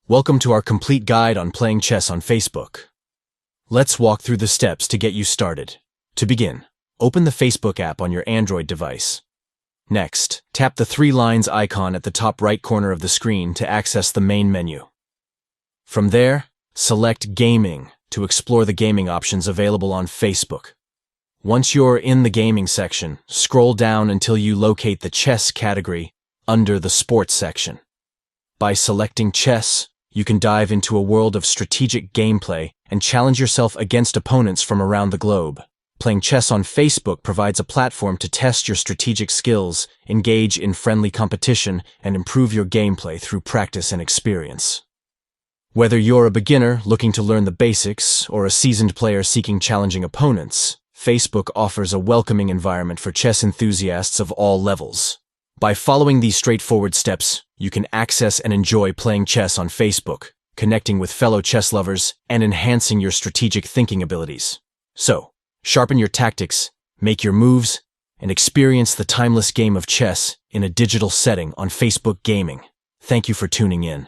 Welcome to our complete guide on playing chess on Facebook. Let's walk through the steps to get you started. To begin, open the Facebook app on your Android device. Next, tap the three lines icon at the top right corner of the screen to access the main menu. From there, select Gaming to explore the gaming options available on Facebook. Once you're in the gaming section, scroll down until you locate the chess category under the sports section. By selecting chess, you can dive into a world of strategic gameplay and challenge yourself against opponents from around the globe. Playing chess on Facebook provides a platform to test your strategic skills, engage in friendly competition, and improve your gameplay through practice and experience. Whether you're a beginner looking to learn the basics or a seasoned player seeking challenging opponents, Facebook offers a welcoming environment for chess enthusiasts of all levels. By following these straightforward steps, you can access and enjoy playing chess on Facebook, connecting with fellow chess lovers, and enhancing your strategic thinking abilities. So, sharpen your tactics, make your moves, and experience the timeless game of chess in a digital setting on Facebook Gaming. Thank you for tuning in.